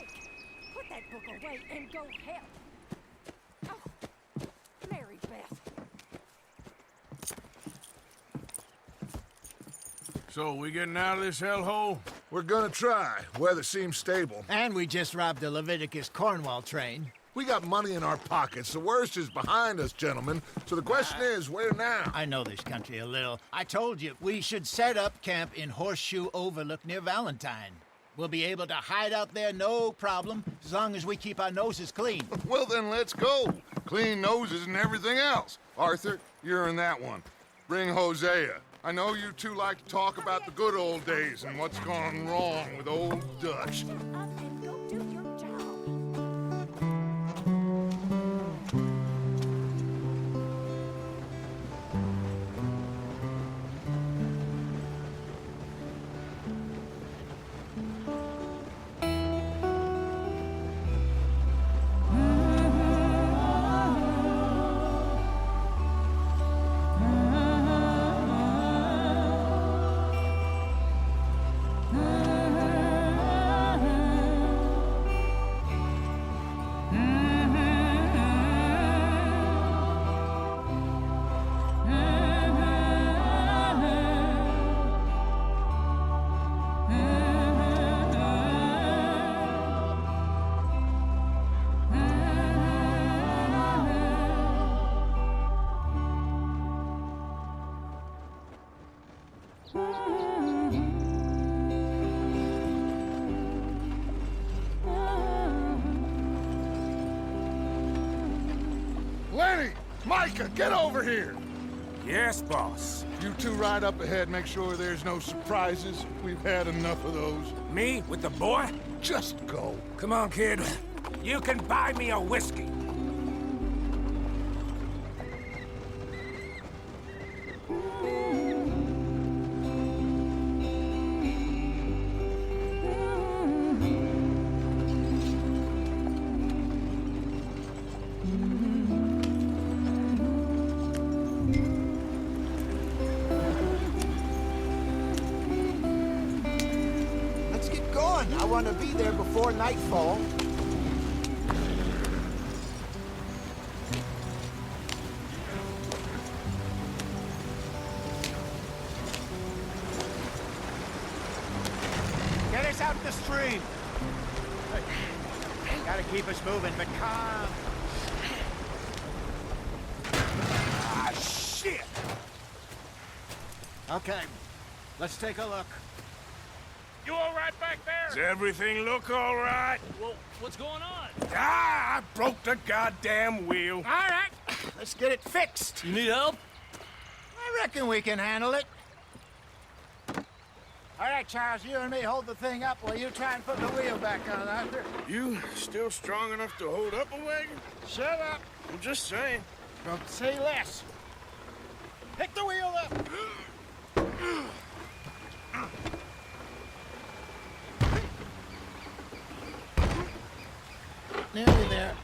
sake! Put that book away and go help! Oh, Mary Beth. So, we getting out of this hellhole? We're gonna try. Weather seems stable. And we just robbed the Leviticus Cornwall train. We got money in our pockets. The worst is behind us, gentlemen. So the question is, where now? I know this country a little. I told you, we should set up camp in Horseshoe Overlook near Valentine. We'll be able to hide out there, no problem, as long as we keep our noses clean. Well, then let's go. Clean noses and everything else. Arthur, you're in that one. Bring Hosea. I know you two like to talk about the good old days and what's gone wrong with old Dutch. Up and go do your job. Lenny! Micah, get over here! Yes, boss. You two ride up ahead, make sure there's no surprises. We've had enough of those. Me with the boy? Just go. Come on, kid. You can buy me a whiskey. Let's get going. I want to be there before nightfall. Get us out the stream. Gotta keep us moving, but calm. Ah, shit! Okay, let's take a look. You all right back there? Does everything look all right? Well, what's going on? Ah, I broke the goddamn wheel. All right, let's get it fixed. You need help? I reckon we can handle it. All right, Charles, you and me hold the thing up while you try and put the wheel back on, Arthur. You still strong enough to hold up a wagon? Shut up. I'm just saying. Don't say less. Pick the wheel up. Nearly there.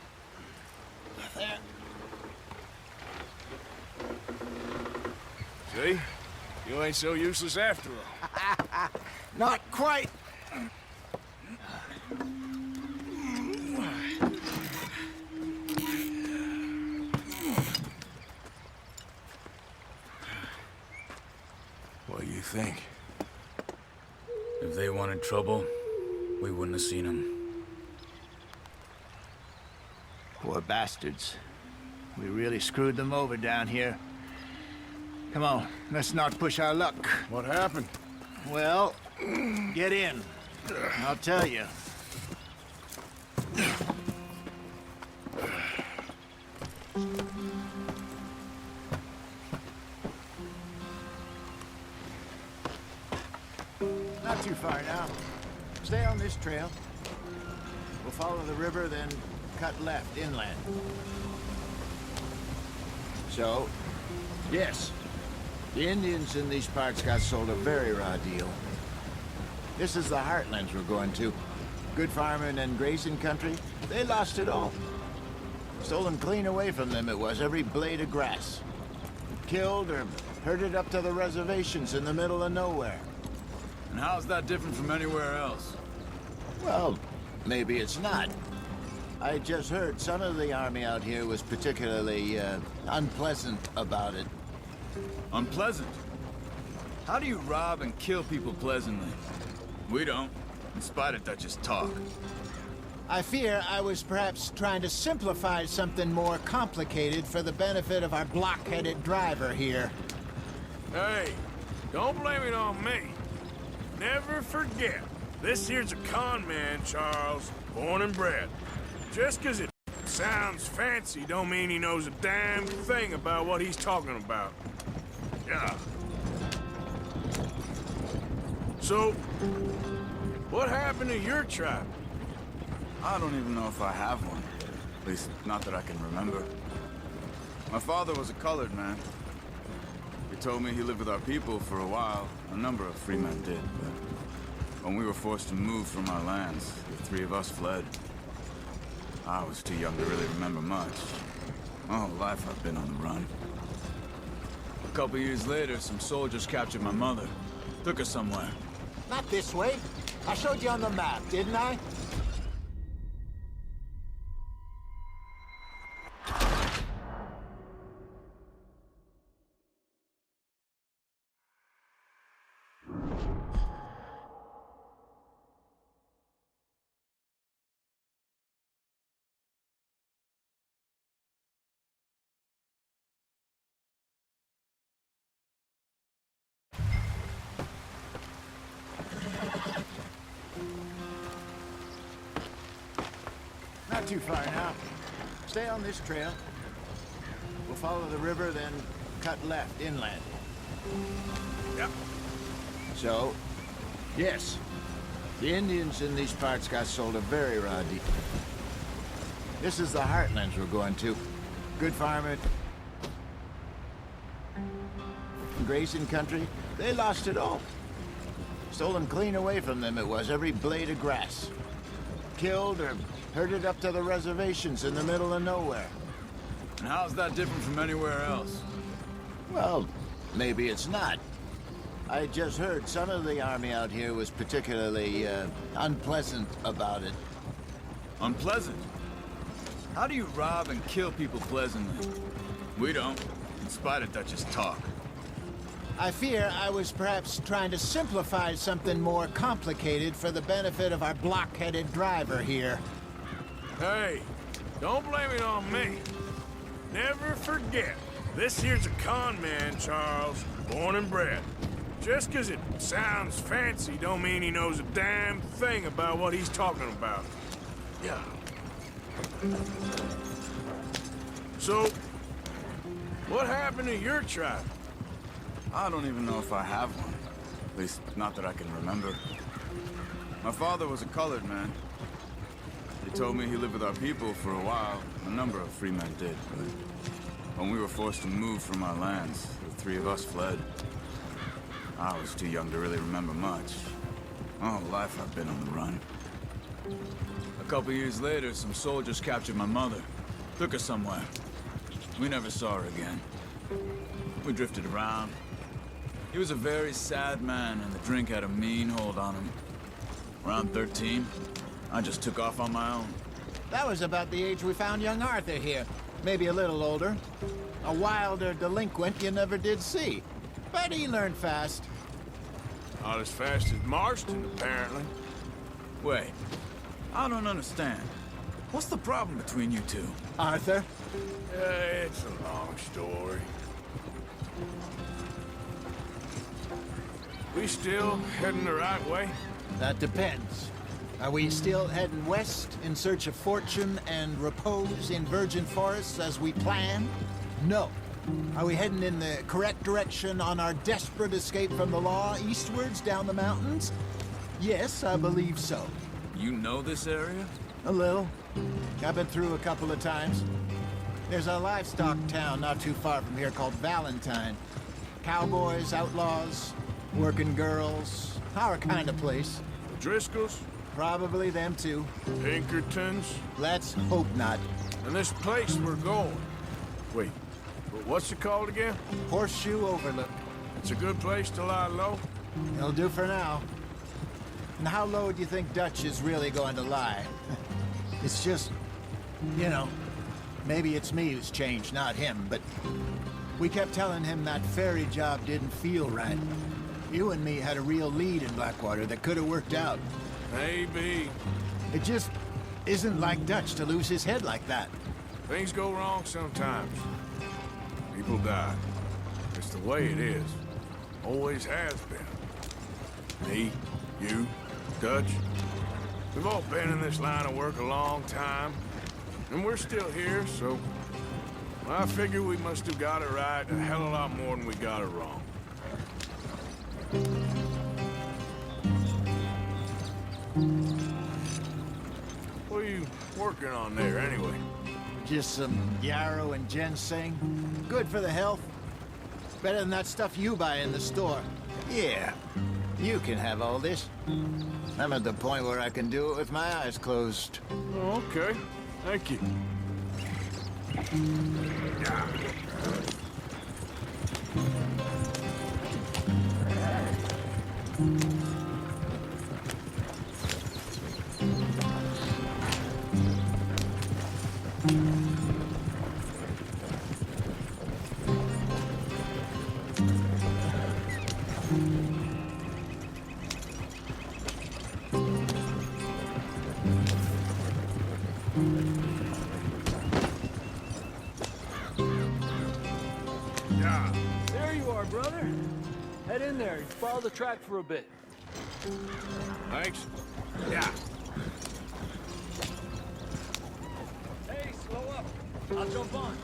There. See? You ain't so useless after all. Not quite. What do you think? If they wanted trouble, we wouldn't have seen them. Poor bastards. We really screwed them over down here. Come on, let's not push our luck. What happened? Well, get in. I'll tell you. Not too far now. Stay on this trail. We'll follow the river, then cut left inland. So, yes, the Indians in these parts got sold a very raw deal. This is the heartlands we're going to. Good farming and grazing country, they lost it all. Stolen clean away from them it was, every blade of grass. Killed or herded up to the reservations in the middle of nowhere. And how's that different from anywhere else? Well, maybe it's not. I just heard some of the army out here was particularly, unpleasant about it. Unpleasant? How do you rob and kill people pleasantly? We don't, in spite of Dutch's talk. I fear I was perhaps trying to simplify something more complicated for the benefit of our block-headed driver here. Hey, don't blame it on me. Never forget, this here's a con man, Charles, born and bred. Just 'cause it sounds fancy don't mean he knows a damn thing about what he's talking about. Yeah. So, what happened to your tribe? I don't even know if I have one. At least, not that I can remember. My father was a colored man. He told me he lived with our people for a while. A number of free men did, but when we were forced to move from our lands, the three of us fled. I was too young to really remember much. My whole life I've been on the run. A couple years later, some soldiers captured my mother. Took her somewhere. Not this way. I showed you on the map, didn't I? Not too far now. Stay on this trail. We'll follow the river, then cut left inland. Yep. So, yes, the Indians in these parts got sold a very raw deal. This is the heartlands we're going to. Good farming, grazing country. They lost it all. Stolen clean away from them it was, every blade of grass. Killed or herded up to the reservations in the middle of nowhere. And how's that different from anywhere else? Well, maybe it's not. I just heard some of the army out here was particularly, unpleasant about it. Unpleasant? How do you rob and kill people pleasantly? We don't, in spite of Dutch's talk. I fear I was perhaps trying to simplify something more complicated for the benefit of our block-headed driver here. Hey, don't blame it on me. Never forget, this here's a con man, Charles, born and bred. Just 'cause it sounds fancy don't mean he knows a damn thing about what he's talking about. Yeah. So, what happened to your tribe? I don't even know if I have one. At least, not that I can remember. My father was a colored man. He told me he lived with our people for a while. A number of free men did, but when we were forced to move from our lands, the three of us fled. I was too young to really remember much. My whole life I've been on the run. A couple years later, some soldiers captured my mother. Took her somewhere. We never saw her again. We drifted around. He was a very sad man, and the drink had a mean hold on him. Around 13, I just took off on my own. That was about the age we found young Arthur here. Maybe a little older. A wilder delinquent you never did see. But he learned fast. Not as fast as Marston, apparently. Wait, I don't understand. What's the problem between you two? Arthur? It's a long story. We still heading the right way? That depends. Are we still heading west in search of fortune and repose in virgin forests as we planned? No. Are we heading in the correct direction on our desperate escape from the law eastwards down the mountains? Yes, I believe so. You know this area? A little. I've been through a couple of times. There's a livestock town not too far from here called Valentine. Cowboys, outlaws, working girls, our kind of place. The Driscolls? Probably them too. Pinkertons? Let's hope not. And this place we're going. Wait, what's it called again? Horseshoe Overlook. It's a good place to lie low? It'll do for now. And how low do you think Dutch is really going to lie? It's just, you know, maybe it's me who's changed, not him, but we kept telling him that ferry job didn't feel right. You and me had a real lead in Blackwater that could have worked out. Maybe. It just isn't like Dutch to lose his head like that. Things go wrong sometimes. People die. It's the way it is. Always has been. Me, you, Dutch. We've all been in this line of work a long time. And we're still here, so... I figure we must have got it right a hell of a lot more than we got it wrong. What are you working on there, anyway? Just some yarrow and ginseng. Good for the health. Better than that stuff you buy in the store. Yeah, you can have all this. I'm at the point where I can do it with my eyes closed. Oh, okay. Thank you. There you are, brother. Head in there and follow the track for a bit. Thanks. Yeah. Hey, slow up. I'll jump on.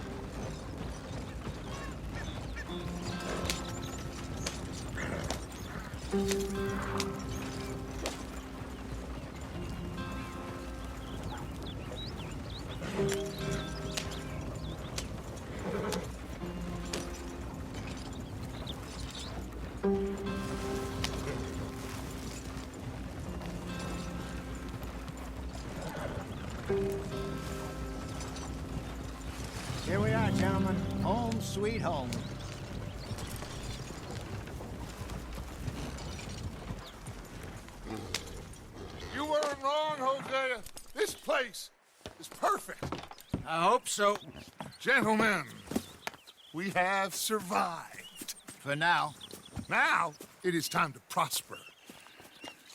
Here we are, gentlemen. Home sweet home. You weren't wrong, Hosea. This place is perfect. I hope so. Gentlemen, we have survived. For now. Now, it is time to prosper.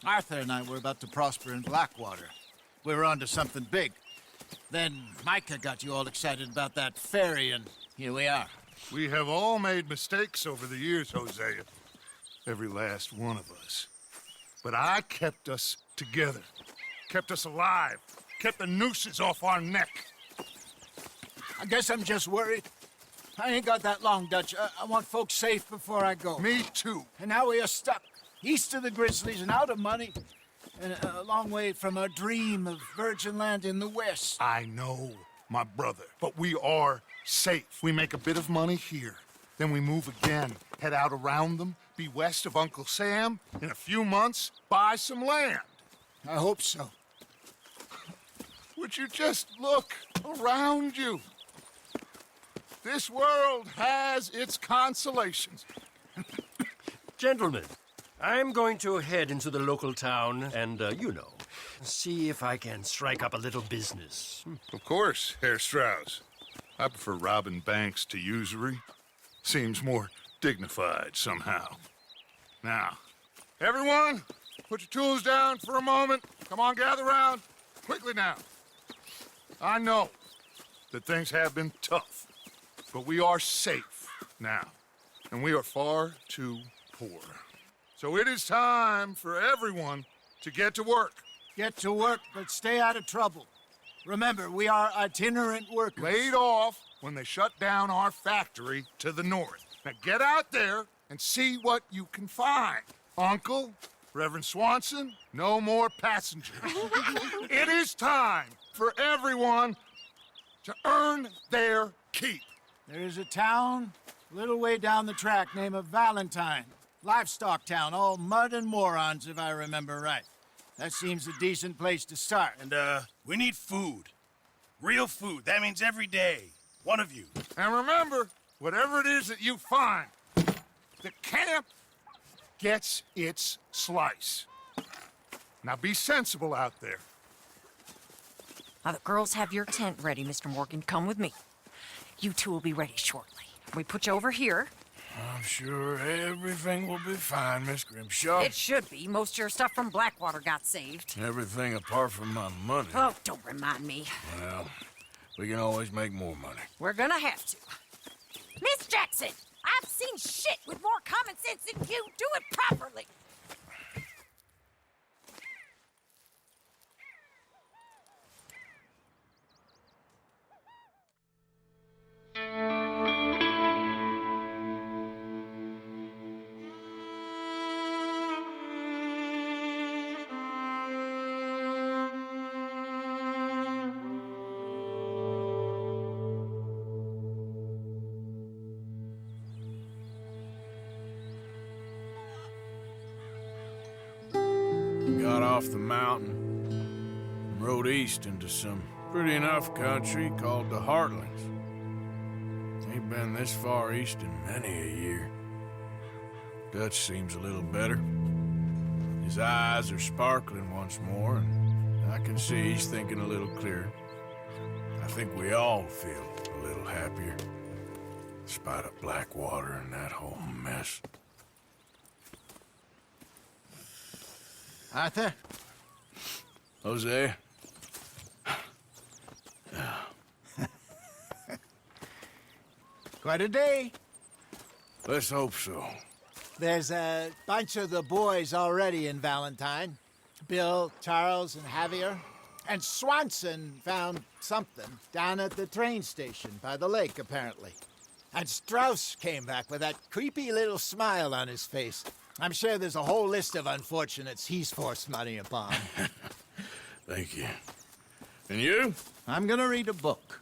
Arthur and I were about to prosper in Blackwater. We were onto something big. Then Micah got you all excited about that ferry, and here we are. We have all made mistakes over the years, Hosea. Every last one of us. But I kept us together. Kept us alive. Kept the nooses off our neck. I guess I'm just worried. I ain't got that long, Dutch. I want folks safe before I go. Me too. And now we are stuck, east of the Grizzlies and out of money, and a long way from our dream of virgin land in the west. I know, my brother, but we are safe. We make a bit of money here. Then we move again, head out around them, be west of Uncle Sam. In a few months, buy some land. I hope so. Would you just look around you? This world has its consolations. Gentlemen, I'm going to head into the local town and, you know, see if I can strike up a little business. Of course, Herr Strauss. I prefer robbing banks to usury. Seems more dignified somehow. Now, everyone, put your tools down for a moment. Come on, gather round. Quickly now. I know that things have been tough, but we are safe now, and we are far too poor. So it is time for everyone to get to work. Get to work, but stay out of trouble. Remember, we are itinerant workers. Laid off when they shut down our factory to the north. Now get out there and see what you can find. Uncle, Reverend Swanson, no more passengers. It is time for everyone to earn their keep. There is a town a little way down the track named Valentine. Livestock town, all mud and morons, if I remember right. That seems a decent place to start. And, we need food. Real food. That means every day. One of you. And remember, whatever it is that you find, the camp gets its slice. Now be sensible out there. Now, the girls have your tent ready, Mr. Morgan. Come with me. You two will be ready shortly. We put you over here. I'm sure everything will be fine, Miss Grimshaw. It should be. Most of your stuff from Blackwater got saved. Everything apart from my money. Oh, don't remind me. Well, we can always make more money. We're gonna have to. Miss Jackson, I've seen shit with more common sense than you. Do it properly. Got off the mountain and rode east into some pretty enough country called the Heartlands. Ain't been this far east in many a year. Dutch seems a little better. His eyes are sparkling once more, and I can see he's thinking a little clearer. I think we all feel a little happier, in spite of Blackwater and that whole mess. Arthur? Jose? Quite a day. Let's hope so. There's a bunch of the boys already in Valentine. Bill, Charles, and Javier. And Swanson found something down at the train station by the lake, apparently. And Strauss came back with that creepy little smile on his face. I'm sure there's a whole list of unfortunates he's forced money upon. Thank you. And you? I'm gonna read a book.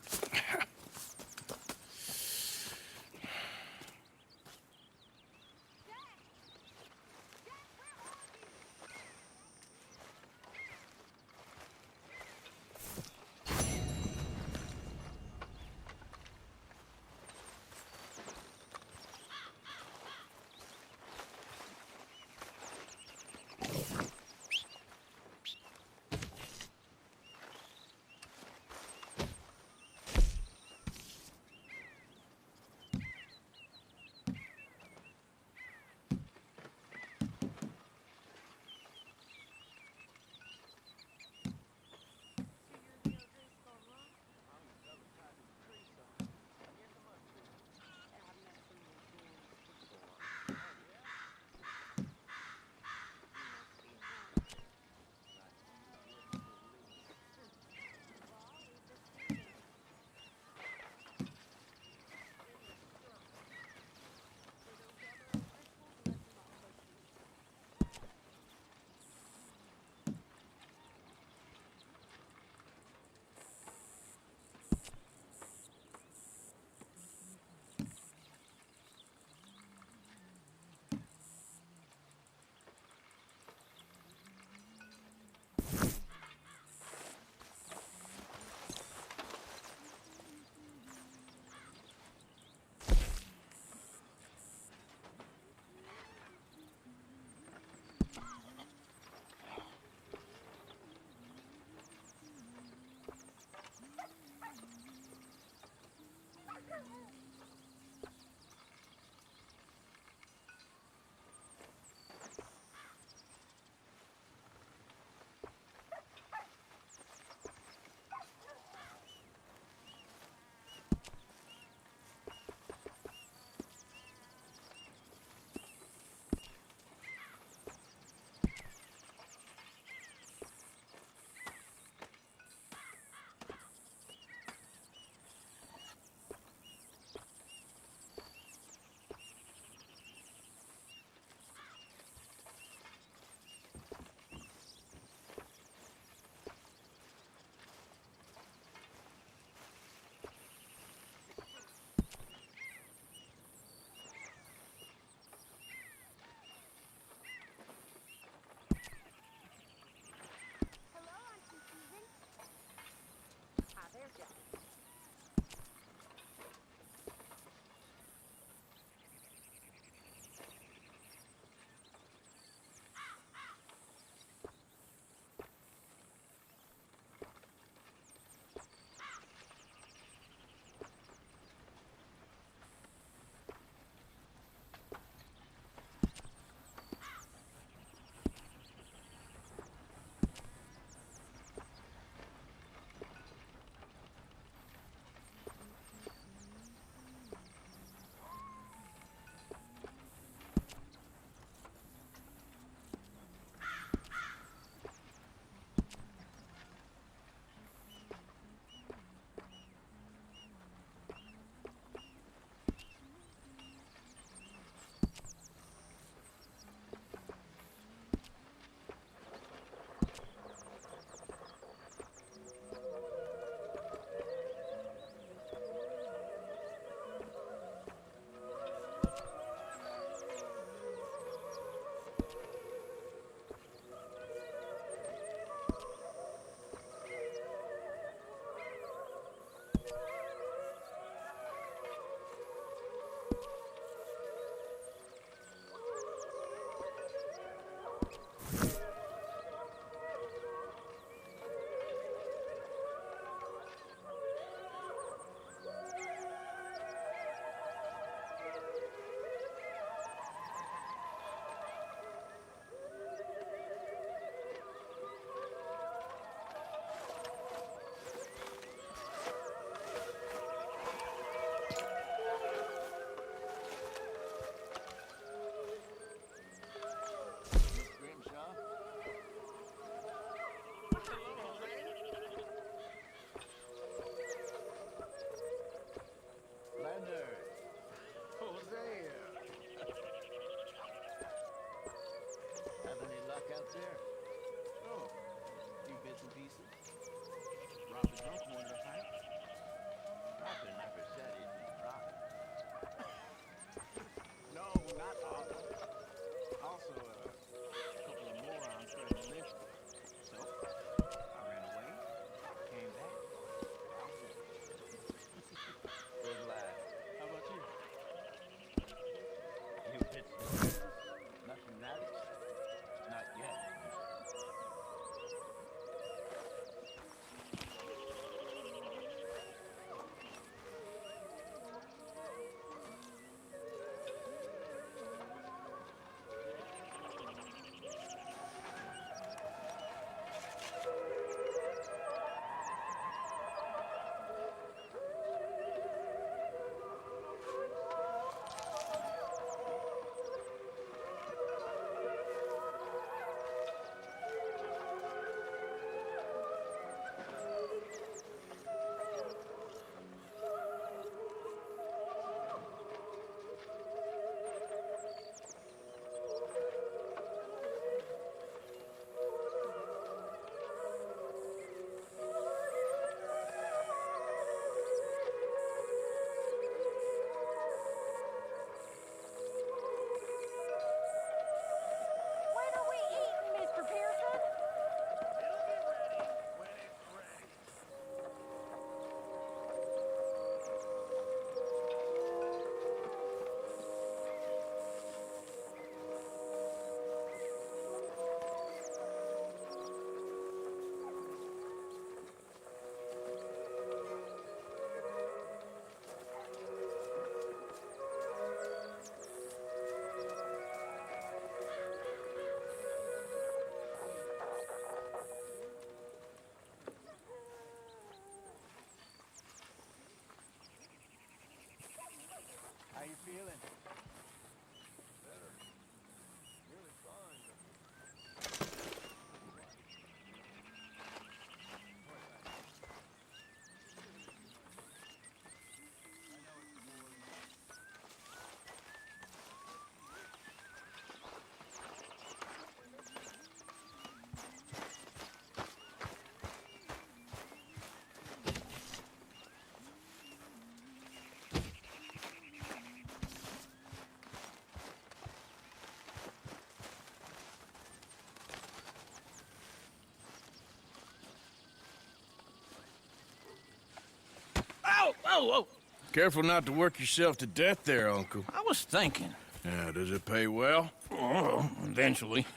Oh, Careful not to work yourself to death there, Uncle. I was thinking. Yeah, does it pay well? Oh, eventually.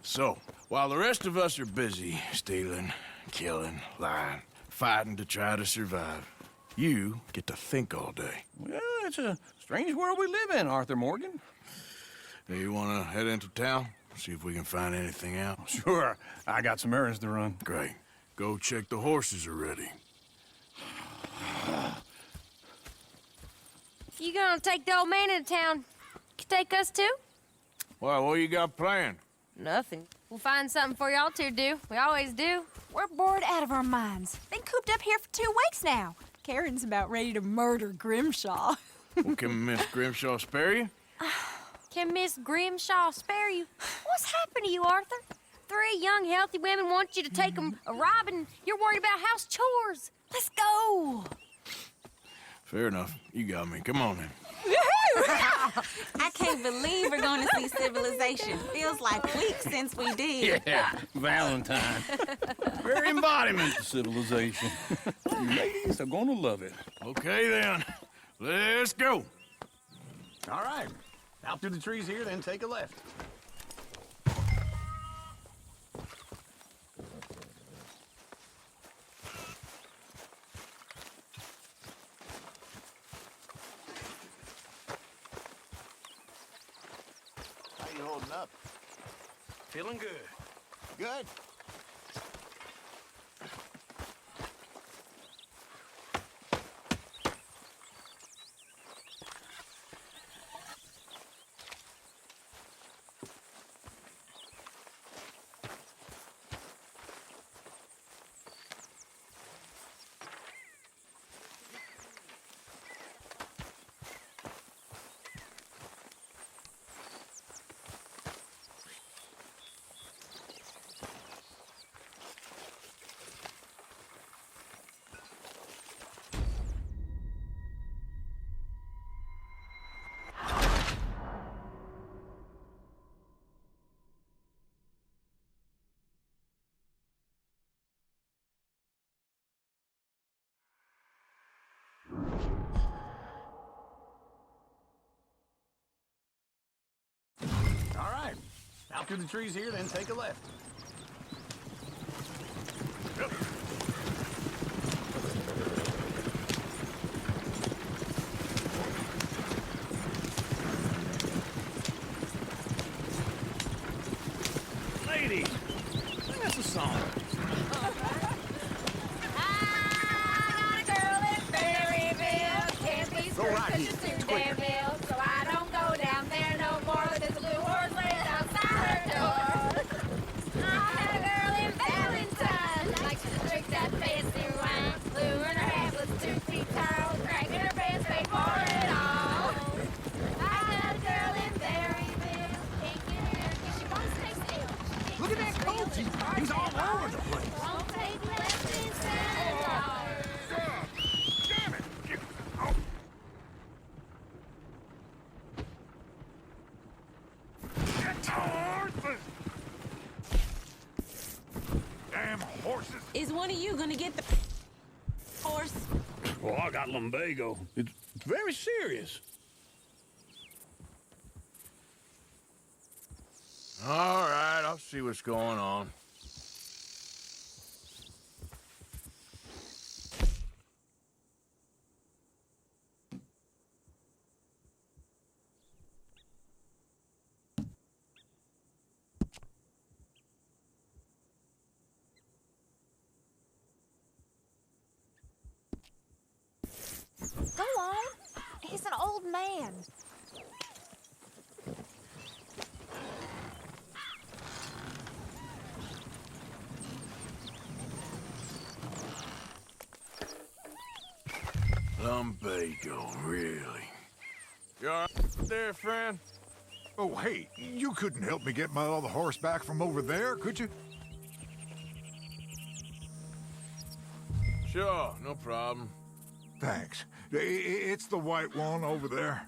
So, while the rest of us are busy stealing, killing, lying, fighting to try to survive, you get to think all day. Well, it's a strange world we live in, Arthur Morgan. Do you want to head into town? See if we can find anything out? Sure, I got some errands to run. Great. Go check the horses are ready. You gonna take the old man into town? You take us too? Well, what you got planned? Nothing. We'll find something for y'all two to do. We always do. We're bored out of our minds. Been cooped up here for 2 weeks now. Karen's about ready to murder Grimshaw. Well, can Miss Grimshaw spare you? Can Miss Grimshaw spare you? What's happened to you, Arthur? 3 young, healthy women want you to take them a robbing. You're worried about house chores. Let's go. Fair enough. You got me. Come on then. I can't believe we're going to see civilization. Feels like weeks since we did. Yeah, Valentine. Very embodiment of civilization. You ladies are gonna love it. Okay then. Let's go. All right. Out through the trees here, then take a left. How you holding up? Feeling good. Good. All right. Out through the trees here, then take a left. Ladies, sing us a song. I got a girl in Berryville. Can't be Go right screwed here. 'cause she's too Quicker. damn bill. So I don't go down there no more. There's a blue horse laying outside her door. I had a girl in Valentine. Likes to drink that fancy wine. Blue in her hair was 2 feet tall. Crack in her pants, paid for it all. I got a girl in Berryville. Can't get her 'cause she wants to stay still. Look at that coach. He's all over the place. Won't take less than $7. Damn it! Damn horses! Is one of you going to get the horse? Well, I got lumbago. It's very serious. All right, I'll see what's going on. Go on. He's an old man. Lumbago, really? You all right there, friend? Oh, hey, you couldn't help me get my other horse back from over there, could you? Sure, no problem. Thanks. It's the white one over there.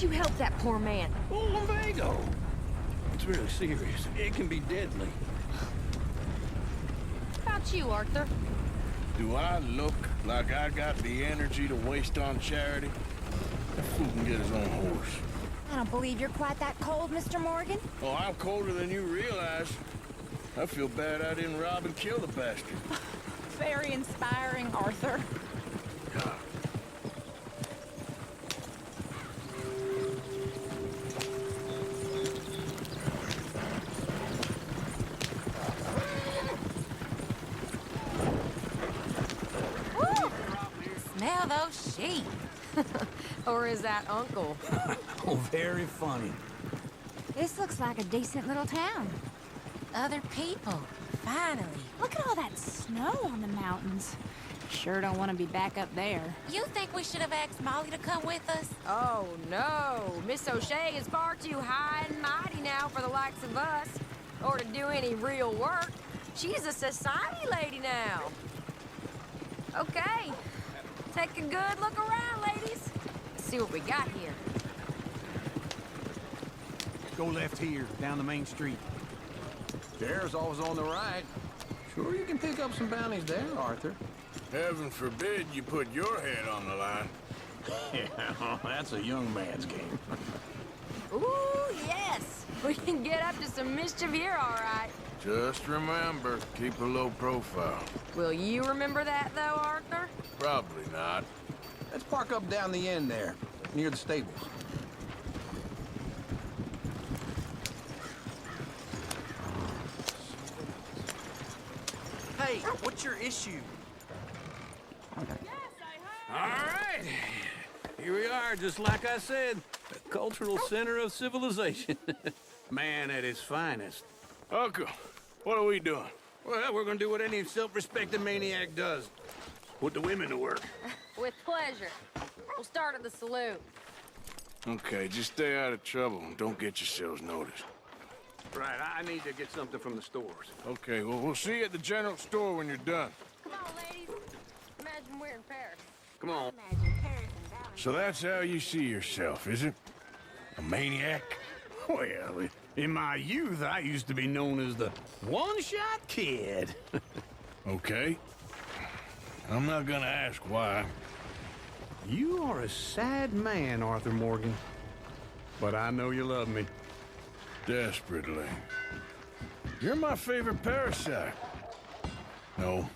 you help that poor man? Oh, lumbago. It's really serious. It can be deadly. How about you, Arthur? Do I look like I got the energy to waste on charity? That fool can get his own horse. I don't believe you're quite that cold, Mr. Morgan. Oh, I'm colder than you realize. I feel bad I didn't rob and kill the bastard. Very inspiring, Arthur. Smell those sheep. Or is that Uncle? Oh, very funny. This looks like a decent little town. Other people, finally. Look at all that snow on the mountains. Sure don't want to be back up there. You think we should have asked Molly to come with us? Oh, no. Miss O'Shea is far too high and mighty now for the likes of us, or to do any real work. She's a society lady now. Okay. Take a good look around, ladies. Let's see what we got here. Go left here, down the main street. There's always on the right. Sure you can pick up some bounties there, Arthur. Heaven forbid you put your head on the line. Yeah, that's a young man's game. Ooh, yes. We can get up to some mischief here, all right. Just remember, keep a low profile. Will you remember that, though, Arthur? Probably not. Let's park up down the end there, near the stables. Hey, what's your issue? All right. Here we are, just like I said. The cultural center of civilization. Man at his finest. Uncle, what are we doing? Well, we're gonna do what any self-respecting maniac does. Put the women to work. With pleasure. We'll start at the saloon. Okay, just stay out of trouble and don't get yourselves noticed. Right, I need to get something from the stores. Okay, well, we'll see you at the general store when you're done. Come on, ladies. Imagine we're in Paris. Come on. Imagine Paris and Valentine. So that's how you see yourself, is it? A maniac? Well, in my youth, I used to be known as the one-shot kid. Okay. I'm not gonna ask why. You are a sad man, Arthur Morgan. But I know you love me. Desperately. You're my favorite parasite. No,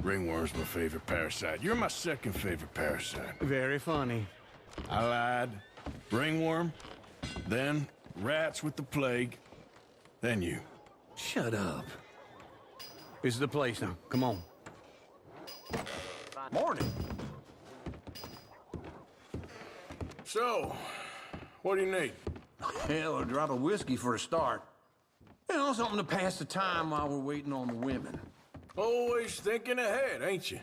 ringworm's my favorite parasite. You're my second favorite parasite. Very funny. I lied. Ringworm, then rats with the plague, then you. Shut up. This is the place now. Come on. Morning. So, what do you need? Hell, a drop of whiskey for a start. You know, something to pass the time while we're waiting on the women. Always thinking ahead, ain't you?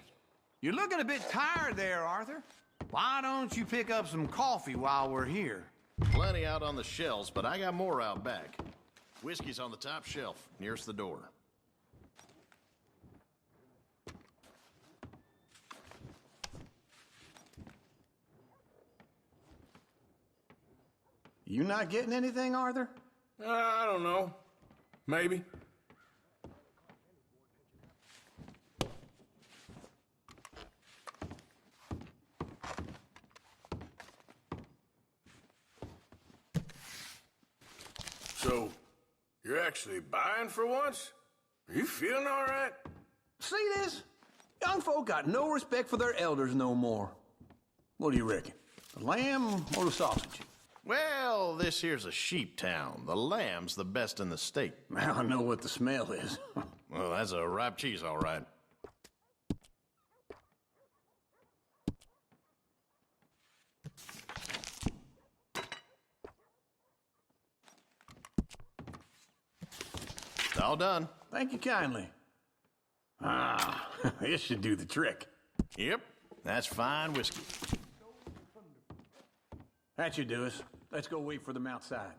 You're looking a bit tired there, Arthur. Why don't you pick up some coffee while we're here? Plenty out on the shelves, but I got more out back. Whiskey's on the top shelf, nearest the door. You not getting anything, Arthur? I don't know. Maybe. So, you're actually buying for once? Are you feeling all right? See this? Young folk got no respect for their elders no more. What do you reckon? The lamb or the sausage? Well, this here's a sheep town. The lamb's the best in the state. Now I know what the smell is. Well, that's a ripe cheese, all right. It's all done. Thank you kindly. Ah, this should do the trick. Yep, that's fine whiskey. That should do us. Let's go wait for them outside.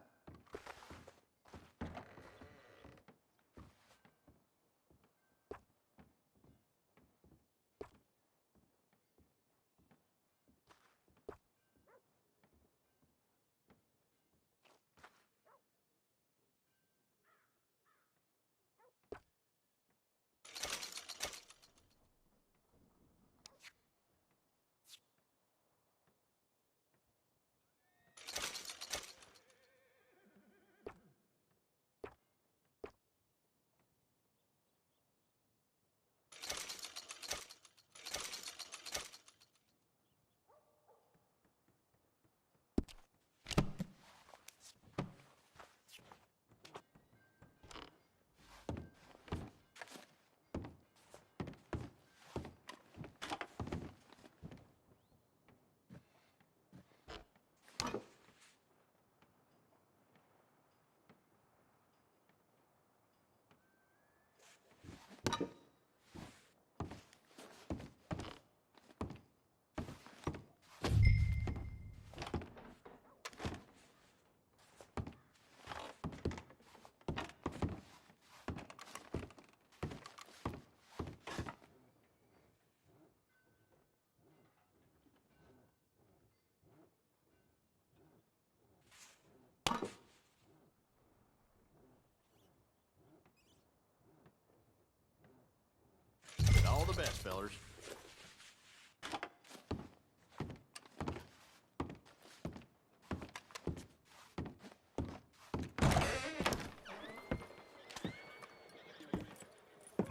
fellers.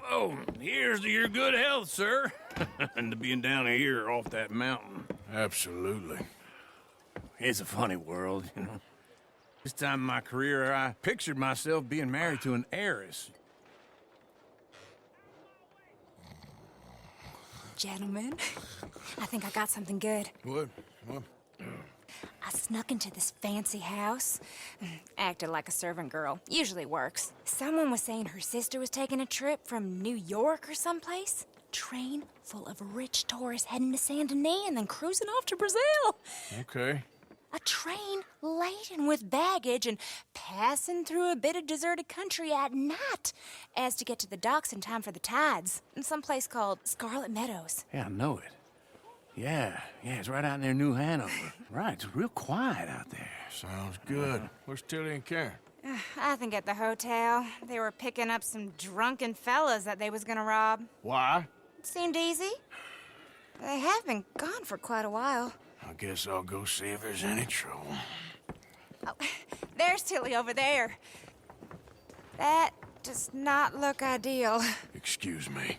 Oh, here's to your good health, sir. And to being down here off that mountain. Absolutely. It's a funny world, you know. This time in my career, I pictured myself being married to an heiress. Gentlemen, I think I got something good. What? I snuck into this fancy house. Acted like a servant girl. Usually works. Someone was saying her sister was taking a trip from New York or someplace. Train full of rich tourists heading to Saint Denis and then cruising off to Brazil. Okay. A train laden with baggage and passing through a bit of deserted country at night as to get to the docks in time for the tides in some place called Scarlet Meadows. Yeah, I know it. Yeah, it's right out near New Hanover. Right, it's real quiet out there. Sounds good. Where's Tilly and Karen? I think at the hotel. They were picking up some drunken fellas that they was gonna rob. Why? It seemed easy. They have been gone for quite a while. I guess I'll go see if there's any trouble. Oh, there's Tilly over there. That does not look ideal. Excuse me.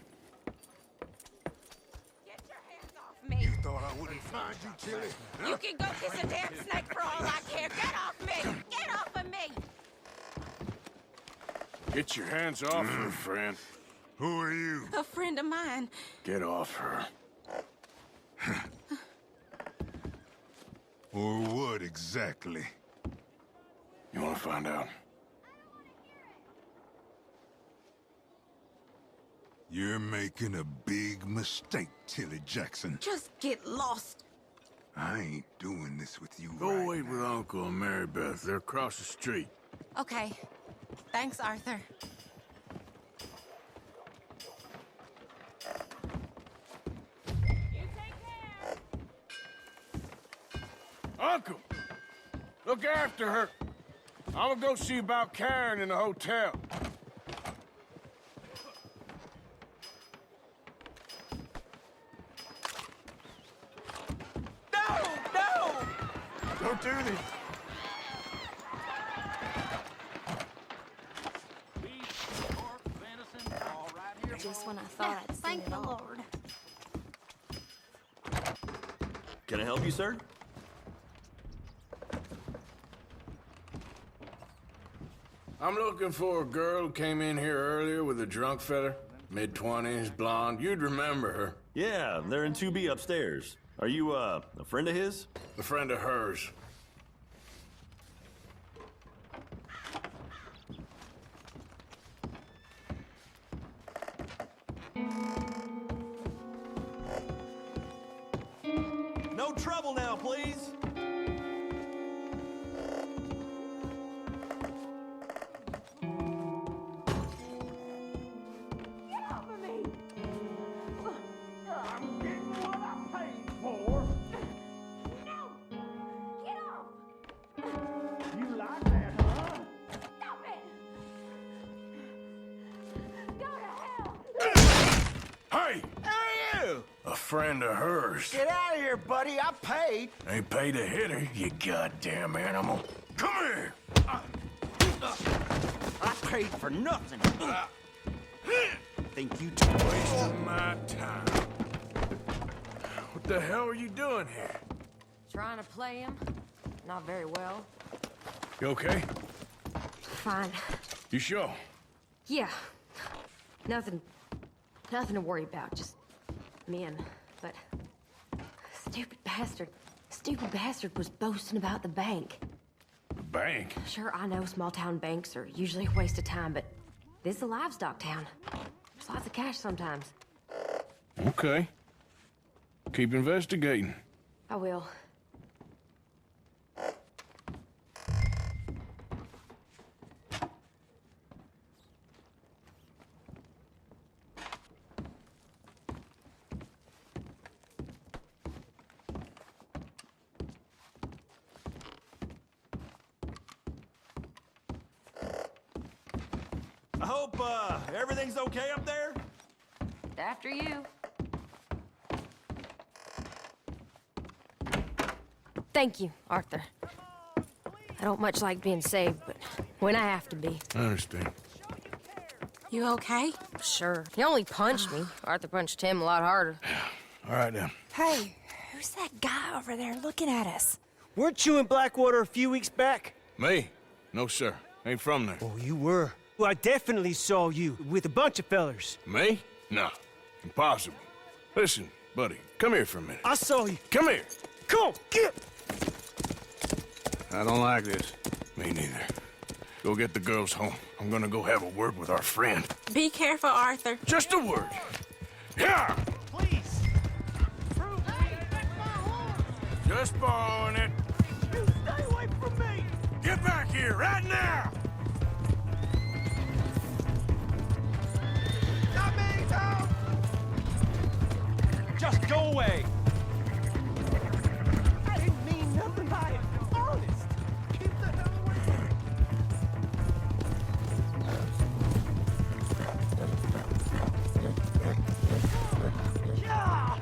Get your hands off me. You thought I wouldn't find you, Tilly? You can go kiss a damn snake for all I care. Get off me! Get off of me! Get your hands off her, friend. Who are you? A friend of mine. Get off her. Or what exactly? You want to find out? You're making a big mistake, Tilly Jackson. Just get lost. I ain't doing this with you Go right wait now. with Uncle and Mary Beth. They're across the street. Okay. Thanks, Arthur. Uncle! Look after her. I'm gonna go see about Karen in the hotel. No! Don't do this. Just when I thought I'd seen it all. Lord. Can I help you, sir? I'm looking for a girl who came in here earlier with a drunk fella. Mid-20s, blonde. You'd remember her. Yeah, they're in 2B upstairs. Are you, a friend of his? A friend of hers. No trouble now, please. Hey! Who are you? A friend of hers. Get out of here, buddy. I paid. Ain't paid to hit her, you goddamn animal. Come here! I paid for nothing. Think you Wasting my time. What the hell are you doing here? Trying to play him. Not very well. You okay? Fine. You sure? Yeah. Nothing to worry about. Just men. But stupid bastard was boasting about the bank. The bank? Sure, I know small town banks are usually a waste of time, but this is a livestock town. There's lots of cash sometimes. Okay. Keep investigating. I will. I hope, everything's okay up there? After you. Thank you, Arthur. I don't much like being saved, but when I have to be. I understand. You okay? Sure. He only punched me. Arthur punched him a lot harder. All right, then. Hey, who's that guy over there looking at us? Weren't you in Blackwater a few weeks back? Me? No, sir. Ain't from there. Oh, you were. Well, I definitely saw you with a bunch of fellers. Me? No. Impossible. Listen, buddy, come here for a minute. I saw you. Come here. Come on, get! I don't like this. Me neither. Go get the girls home. I'm gonna go have a word with our friend. Be careful, Arthur. Just a word. Yeah! Please. Just borrowing it. You stay away from me! Get back here right now! Not me, Tom! Just go away! I didn't mean nothing by it. Honest. Keep the hell away from me. Yeah!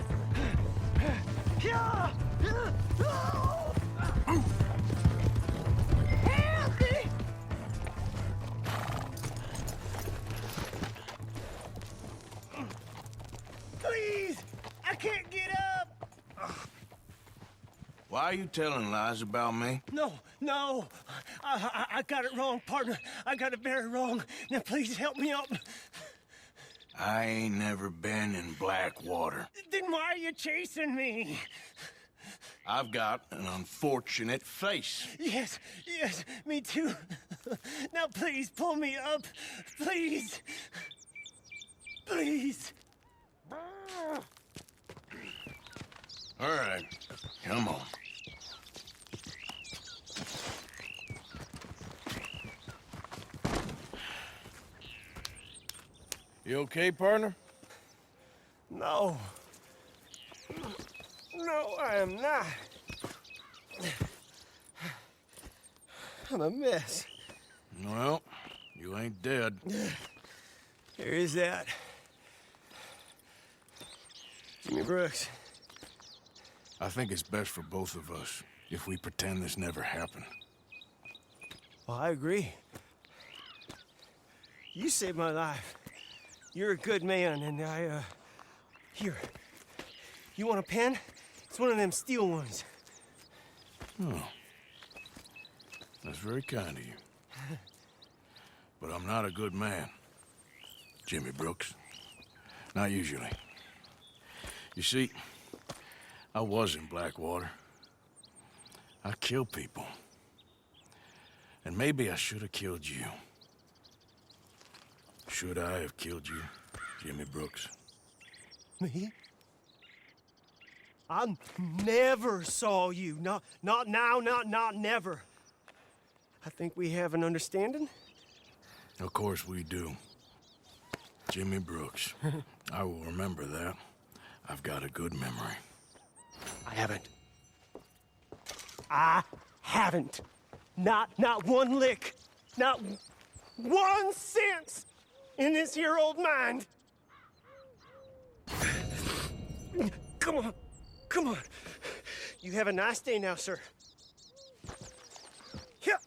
Yeah! Help me! Please! I can't get up! Why are you telling lies about me? No. I got it wrong, partner. I got it very wrong. Now please help me up. I ain't never been in Blackwater. Then why are you chasing me? I've got an unfortunate face. Yes, me too. Now please pull me up. Please. Please. All right, come on. You okay, partner? No. No, I am not. I'm a mess. Well, you ain't dead. There is that. Jimmy Brooks. I think it's best for both of us if we pretend this never happened. Well, I agree. You saved my life. You're a good man, and here. You want a pen? It's one of them steel ones. Oh. That's very kind of you. But I'm not a good man, Jimmy Brooks. Not usually. You see, I was in Blackwater. I killed people. And maybe I should have killed you. Should I have killed you, Jimmy Brooks? Me? I never saw you. Not now, not never. I think we have an understanding. Of course we do. Jimmy Brooks. I will remember that. I've got a good memory. I haven't. Not one lick. Not 1 cent in this here old mind. Come on. You have a nice day now, sir. Here.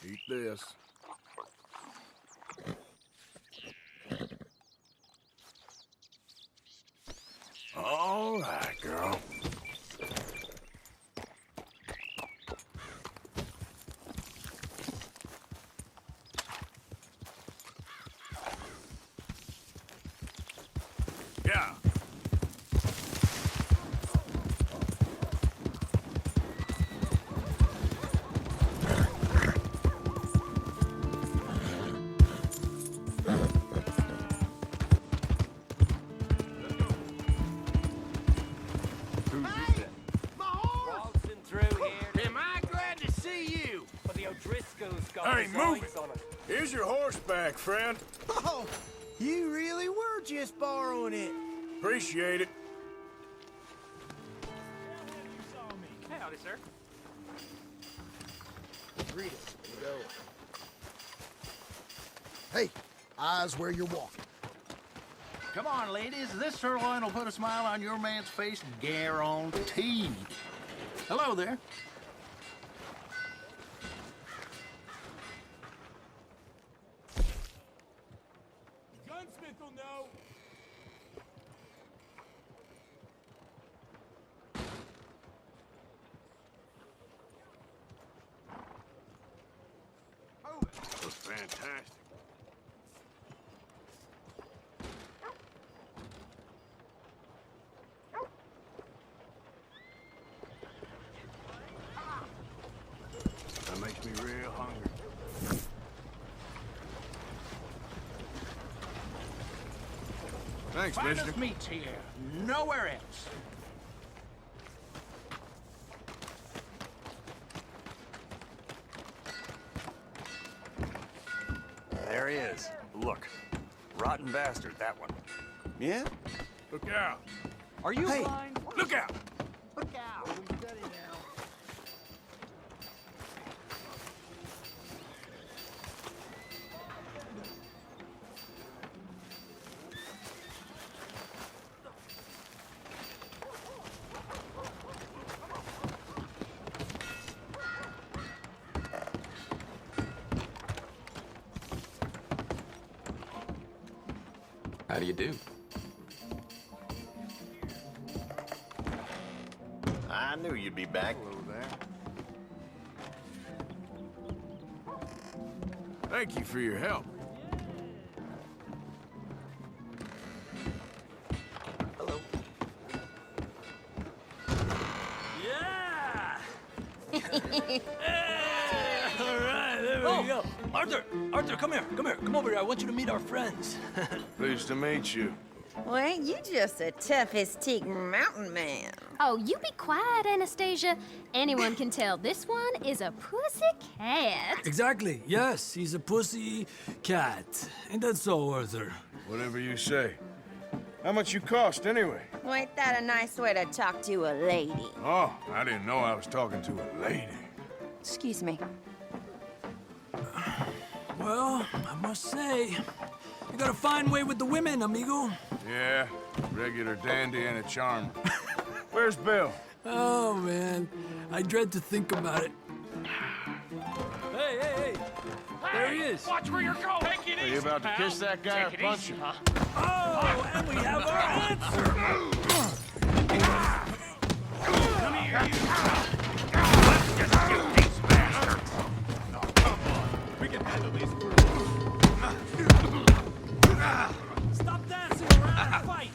Eat this. All right, girl. Yeah. Hey, move it! Here's your horseback, friend. Oh, you really were just borrowing it. Appreciate it. Hey, howdy, sir. Read it. Go. Hey, eyes where you're walking. Come on, ladies. This sirloin will put a smile on your man's face, guaranteed. Hello there. Gunsmith will know. That was fantastic. That makes me real hungry. Thanks, mister. Finest meats here. Nowhere else. There he is. Look. Rotten bastard, that one. Yeah? Look out. Are you Hey. blind? Look out. Look out. How do you do? I knew you'd be back. Hello there. Thank you for your help. Hello. Yeah! All right, there we go. Arthur, come here. Come over here. I want you to meet our friends. Pleased to meet you. Well, ain't you just a tough-as-teak mountain man? Oh, you be quiet, Anastasia. Anyone can tell this one is a pussy cat. Exactly. Yes, he's a pussy cat. Ain't that so, Arthur? Whatever you say. How much you cost, anyway? Well, ain't that a nice way to talk to a lady? Oh, I didn't know I was talking to a lady. Excuse me. Well, I must say, you got a fine way with the women, amigo. Yeah, regular dandy and a charmer. Where's Bill? Oh, man. I dread to think about it. Hey! There he is. Watch where you're going. Take it Are you about to kiss that guy or punch him? Oh, and we have our answer. Come here, you. Let's just get these bastards. Oh, come on. We can handle these. Stop dancing around and fight.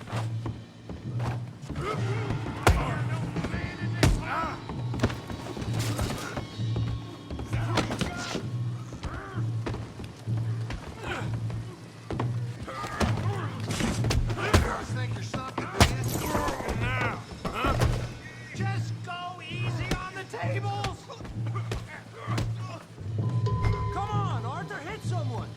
Just go easy on the tables. Come on, Arthur, hit someone.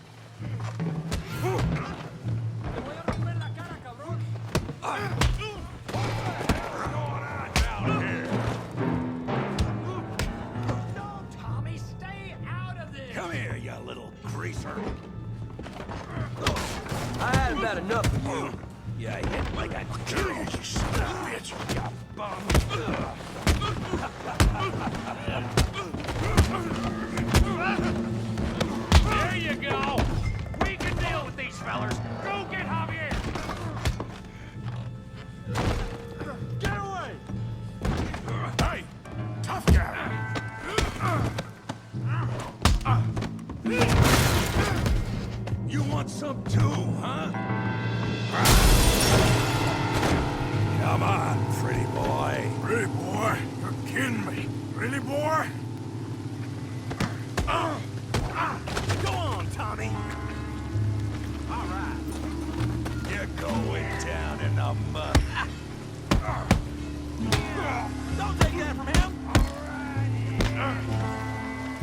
No, Tommy, stay out of this. Come here, you little greaser. I had about enough of you. You hit like a tree, you son of a bitch. You bum. There you go. We can deal with these fellers. Go get Javier. Get away! Hey, tough guy. You want some too, huh? Come on, pretty boy. Pretty boy? You're kidding me. Really, boy? Go on, Tommy. All right. You're going down in the mud. Don't take that from him.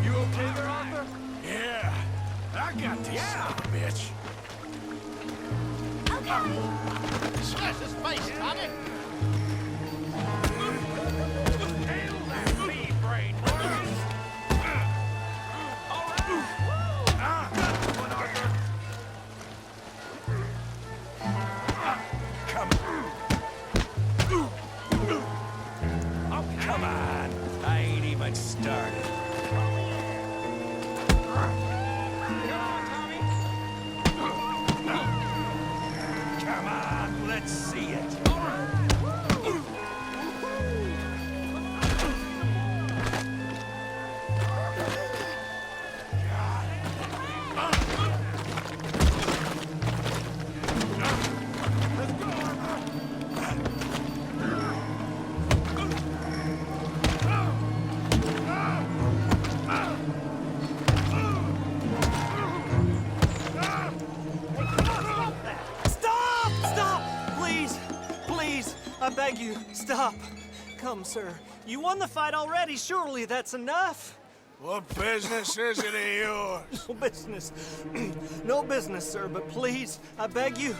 You okay there, Arthur? Yeah. I got this son of a bitch. Smash his face, Tommy! Handle that bee brain, boys. All right. Got one, Arthur. Come on. Oh, come on. I ain't even started. Come on, let's see it. Stop! Stop! Please! Please! I beg you, stop. Come, sir. You won the fight already. Surely that's enough. What business is it of yours? No business. No business, sir, but please, I beg you.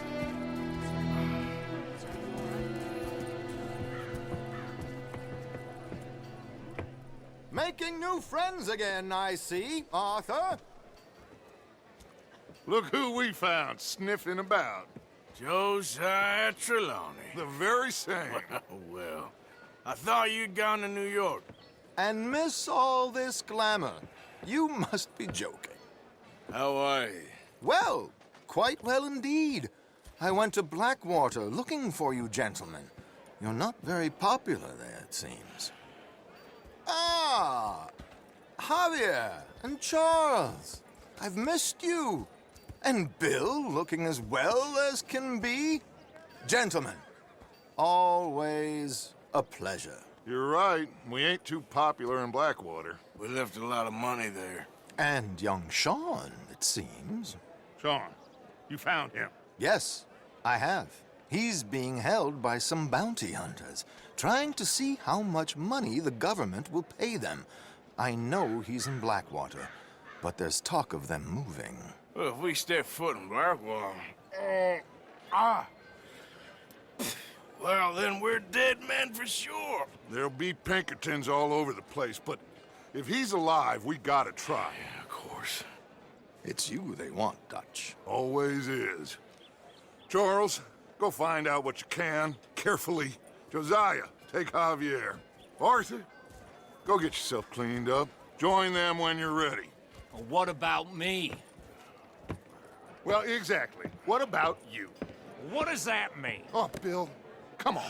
Making new friends again, I see, Arthur. Look who we found sniffing about. Josiah Trelawney. The very same. Well, I thought you'd gone to New York. And miss all this glamour. You must be joking. How are you? Well, quite well indeed. I went to Blackwater looking for you gentlemen. You're not very popular there, it seems. Ah, Javier and Charles. I've missed you. And Bill looking as well as can be. Gentlemen, always a pleasure. You're right. We ain't too popular in Blackwater. We left a lot of money there. And young Sean, it seems. Sean, you found him. Yes, I have. He's being held by some bounty hunters, trying to see how much money the government will pay them. I know he's in Blackwater, but there's talk of them moving. Well, if we step foot in Blackwater... Well, then we're dead men for sure. There'll be Pinkertons all over the place, but if he's alive, we gotta try. Yeah, of course. It's you they want, Dutch. Always is. Charles, go find out what you can, carefully. Josiah, take Javier. Arthur, go get yourself cleaned up. Join them when you're ready. Well, what about me? Well, exactly. What about you? What does that mean? Oh, Bill, come on.